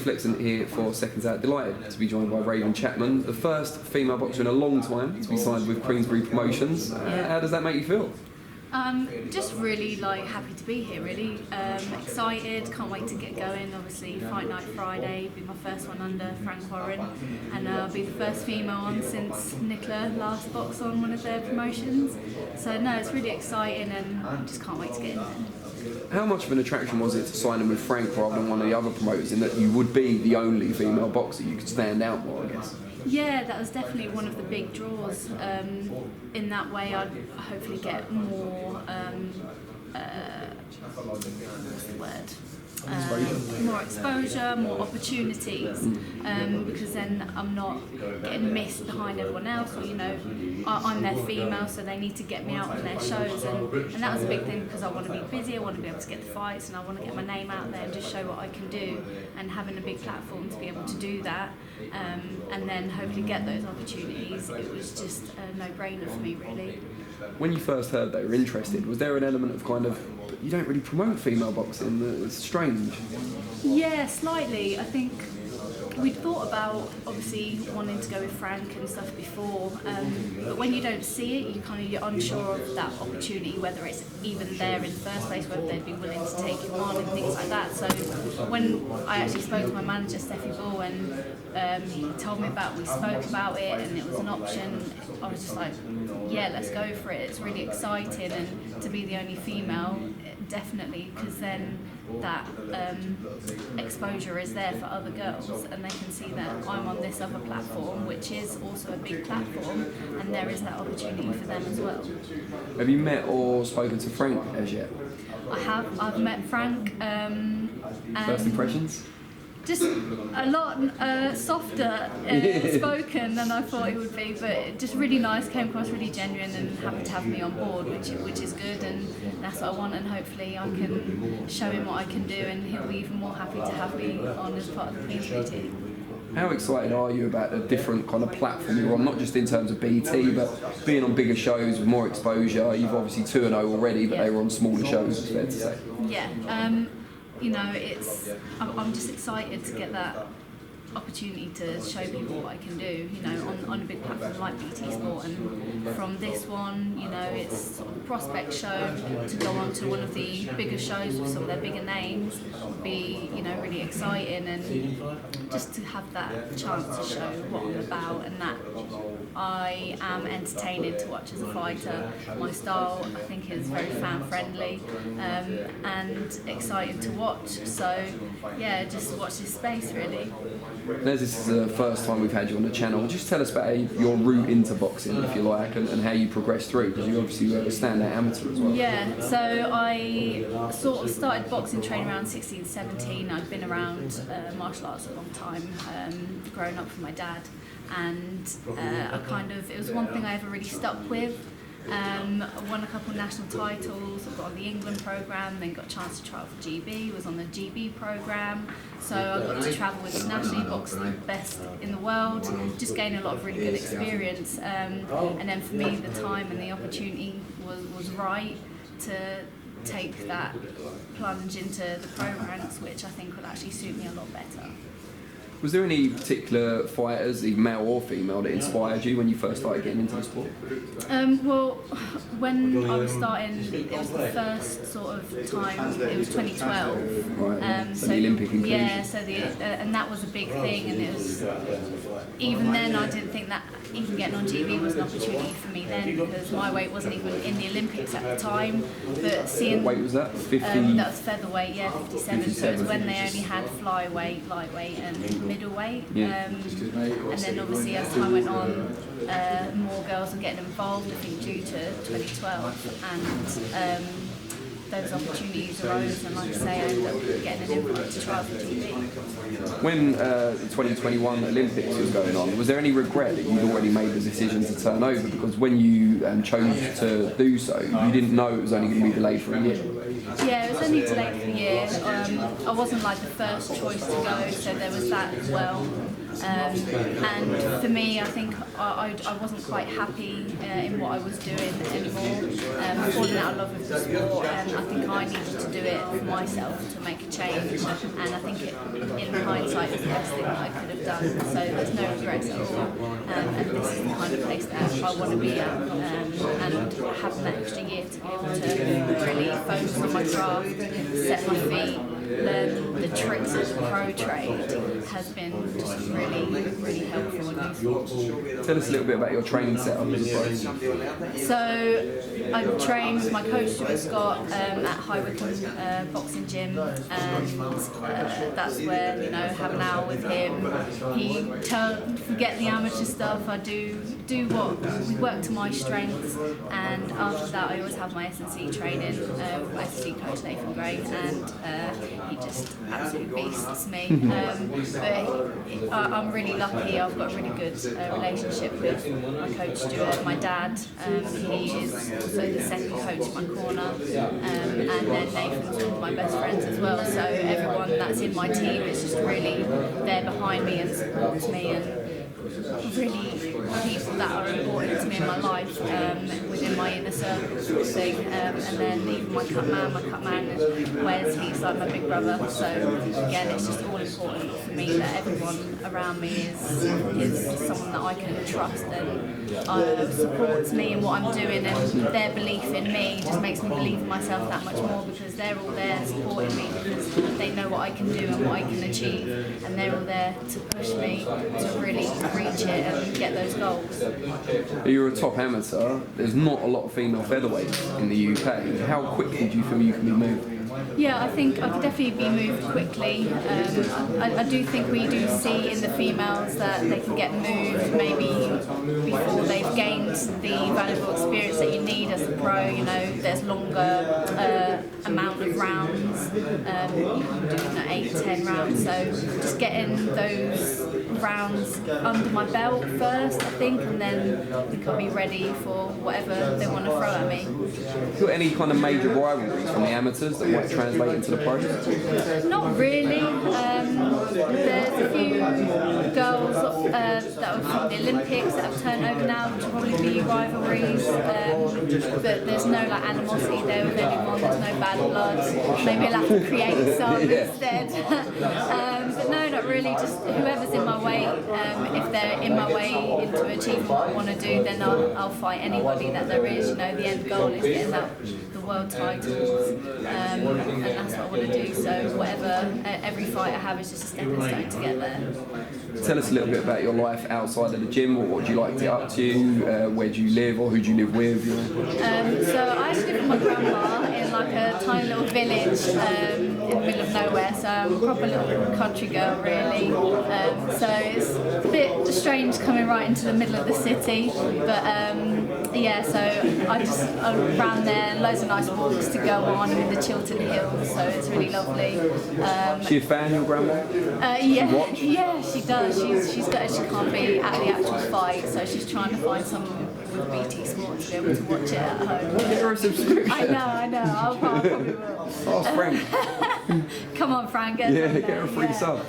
Flexen here for Seconds Out. Delighted to be joined by Raven Chapman, the first female boxer in a long time to be signed with Queensberry Promotions. How does that make you feel? Just really happy to be here, really excited, can't wait to get going. Obviously Fight Night Friday, be my first one under Frank Warren, and I'll be the first female on since Nicola last boxed on one of their promotions. So no, it's really exciting and I just can't wait to get in there. How much of an attraction was it to sign in with Frank rather than one of the other promoters, in that you would be the only female boxer, you could stand out more, I guess? Yeah, that was definitely one of the big draws. In that way, I'd hopefully get more, what's the word? More exposure, more opportunities, because then I'm not getting missed behind everyone else, or I'm their female, so they need to get me out on their shows, and that was a big thing, because I want to be busy, I want to be able to get the fights, and I want to get my name out there and just show what I can do, and having a big platform to be able to do that, and then hopefully get those opportunities, it was just a no-brainer for me, really. When you first heard they were interested, was there an element of you don't really promote female boxing, it's strange? Yeah, slightly. I think we'd thought about obviously wanting to go with Frank and stuff before, but when you don't see it, you're unsure of that opportunity, whether it's even there in the first place, whether they'd be willing to take you on and things like that. So when I actually spoke to my manager Steffi Ball, and he told me we spoke about it and it was an option, I was just like, yeah, let's go for it. It's really exciting, and to be the only female, definitely, because then that exposure is there for other girls, and they can see that I'm on this other platform, which is also a big platform, and there is that opportunity for them as well. Have you met or spoken to Frank as yet? I have. I've met Frank. First impressions? Just a lot softer spoken than I thought he would be, but just really nice, came across really genuine, and happy to have me on board, which is good, and that's what I want, and hopefully I can show him what I can do, and he'll be even more happy to have me on as part of the Queensberry team. How excited are you about the different kind of platform you're on, not just in terms of BT, but being on bigger shows with more exposure? You've obviously 2-0 already, but they were on smaller shows, it's fair to say. Yeah. I'm just excited to get that opportunity to show people what I can do, on a big platform like BT Sport, and from this one, it's sort of a prospect show, to go on to one of the bigger shows with some of their bigger names would be, really exciting, and just to have that chance to show what I'm about, and that I am entertaining to watch as a fighter. My style, I think, is very fan-friendly, and exciting to watch, so yeah, just watch this space, really. As this is the first time we've had you on the channel, just tell us about your route into boxing, if you like, and how you progressed through, because you obviously were a standout amateur as well. Yeah, so I sort of started boxing training around 16, 17. I'd been around martial arts a long time, growing up with my dad, and it was one thing I ever really stuck with. I won a couple of national titles, I got on the England programme, then got a chance to try out for GB, was on the GB programme, so I got to travel internationally, box the best in the world, just gained a lot of really good experience, and then for me the time and the opportunity was right to take that plunge into the pro ranks, which I think would actually suit me a lot better. Was there any particular fighters, either male or female, that inspired you when you first started getting into the sport? Well, when I was starting, it was the first sort of time, it was 2012. Right, so the Olympic inclusion. Yeah, so and that was a big thing, and it was, even then I didn't think that even getting on GB was an opportunity for me then, because my weight wasn't even in the Olympics at the time, but seeing... What weight was that? 50? That was featherweight, yeah, 57, so it was when they only had flyweight, lightweight and middleweight, and then obviously as time went on, more girls were getting involved, I think due to 2012, and those opportunities arose, and like I say, I ended up getting an invite to try for GB. When the 2021 Olympics was going on, was there any regret that you'd already made the decision to turn over? Because when you chose to do so, you didn't know it was only going to be delayed for a year. Yeah, it was only delayed for a year. I wasn't like the first choice to go, so there was that as well. And for me, I think I wasn't quite happy in what I was doing anymore. Falling out of love with the sport, and I think I needed to do it for myself to make a change. And I think in hindsight, it was the best thing that I could have done. So there's no regrets at all. And this is the kind of place that I want to be at. And having that extra year to be able to really focus on my craft, set my feet, learn the tricks of the pro trade has been just really helpful and useful. Tell us a little bit about your training setup as a pro. So I trained with my coach Stuart Scott at High Wycombe Boxing Gym, and that's where, you know, have an hour with him. He forget the amateur stuff. I do what we work to my strengths, and after that I always have my S&C training with my S&C coach Nathan Gray, and he just absolutely beasts me. But I'm really lucky. I've got a really good relationship with my coach Stuart. My dad, he is also the second coach in my corner, and then Nathan's one of my best friends as well. So everyone that's in my team is just really there behind me and supports me, and really people that are important to me in my life, within my inner circle sort of thing. And then even my cut man Wes, he's like my big brother. So again, it's just all important for me that everyone around me is someone that I can trust and supports me in what I'm doing, and their belief in me just makes me believe in myself that much more, because they're all there supporting me because they know what I can do and what I can achieve, and they're all there to push me to really reach it and get those goals. You're a top amateur. There's not a lot of female featherweights in the UK. How quickly do you feel you can be moved? Yeah, I think I could definitely be moved quickly. I do think we do see in the females that they can get moved maybe before they've gained the valuable experience that you need as a pro. You know, there's longer amount of rounds. You can do 8, 10 rounds. So just getting those rounds under my belt first, I think, and then I think I'll be ready for whatever they want to throw at me. Got any kind of major rivalries from the amateurs that might translate into the pros? Not really. There's a few girls that were from the Olympics that have turned over now, which will probably be rivalries. But there's no like animosity there with anyone. There's no bad blood. Maybe I'll have to create some instead. But no, not really. Just whoever's in my way. If they're in my way into achieving what I want to do, then I'll fight anybody that there is. You know, the end goal is getting the world titles, and that's what I want to do. So whatever, every fight I have is just a stepping stone to get there. Tell us a little bit about your life outside of the gym. What do you like to get up to? Where do you live, or who do you live with? You know? So I actually live with my grandma in like a tiny little village in the middle of nowhere. So I'm a proper little country girl, really. So it's a bit strange coming right into the middle of the city, but yeah. So I'm around there, loads of nice walks to go on in the Chiltern Hills. So it's really lovely. She a fan, your grandma? Yeah, she does. She's got, she can't be at the actual fight, so she's trying to find someone with BT Sport to be able to watch it at home. Get her a subscription. I know. I probably will. Ask Frank. Come on, Frank. Get her a free sub.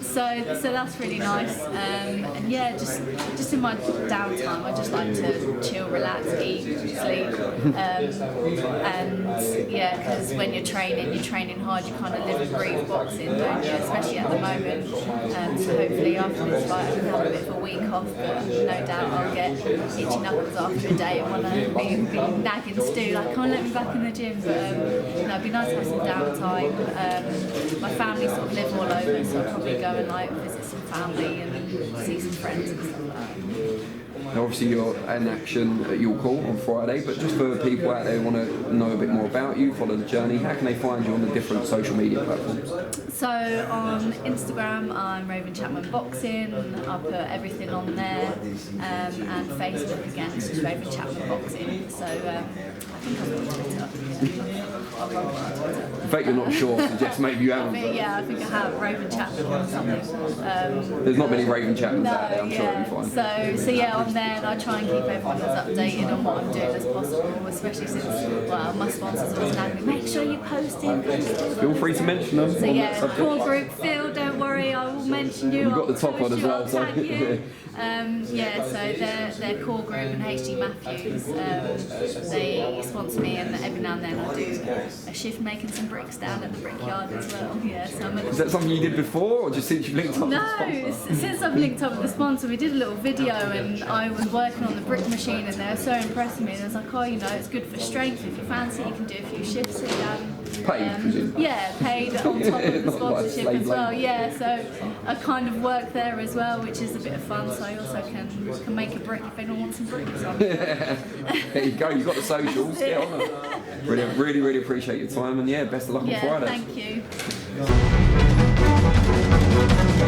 So that's really nice. And yeah, just in my downtime, I just like to chill, relax, eat, sleep. And yeah, because when you're training hard, you kind of live and breathe boxing, don't you? Especially at the moment. So hopefully after this fight, I can have a bit of a week off, but no doubt I'll get itchy knuckles after a day and want to be nagging Stu, like, come on, let me back in the gym. But it'd be nice to have some downtime. My family sort of live all over, so I'll probably go and like visit some family and see some friends and stuff like that. Now obviously you're in action at your call on Friday, but just for people out there who want to know a bit more about you, follow the journey, how can they find you on the different social media platforms? So on Instagram, I'm Raven Chapman Boxing. I'll put everything on there, and Facebook again, it's just Raven Chapman Boxing. So I think I've got Twitter. In fact, you're not sure, suggest maybe you haven't. Yeah, I think I have Raven Chapman or something. There's not many Raven Chapmans out there, I'm sure it'll be fine. So yeah, on there, and I try and keep everyone as updated on what I'm doing as possible, especially since my sponsors always nagging me, make sure you post it. Feel free to mention them. So yeah, core group Phil, don't worry, I will mention you. You've got the top on as well, I'll so tag you. So their core group and HG Matthews, they sponsor me, and every now and then I do a shift making some bricks down at the brickyard as well. Yeah, so Is that something you did before, or just since you've linked up with the sponsor? No, since I've linked up with the sponsor, we did a little video, and I was working on the brick machine, and they were so impressed with me. And I was like, oh, you know, it's good for strength. If you fancy, you can do a few shifts here. Paid, presume? Yeah, paid on top of the Not like sponsorship slave as well. labour. Yeah, so I kind of work there as well, which is a bit of fun. So I also can make a brick if anyone wants some bricks. There you go, you've got the socials, get on it. Brilliant, really, really appreciate your time, and yeah, best of luck on Friday. Thank you.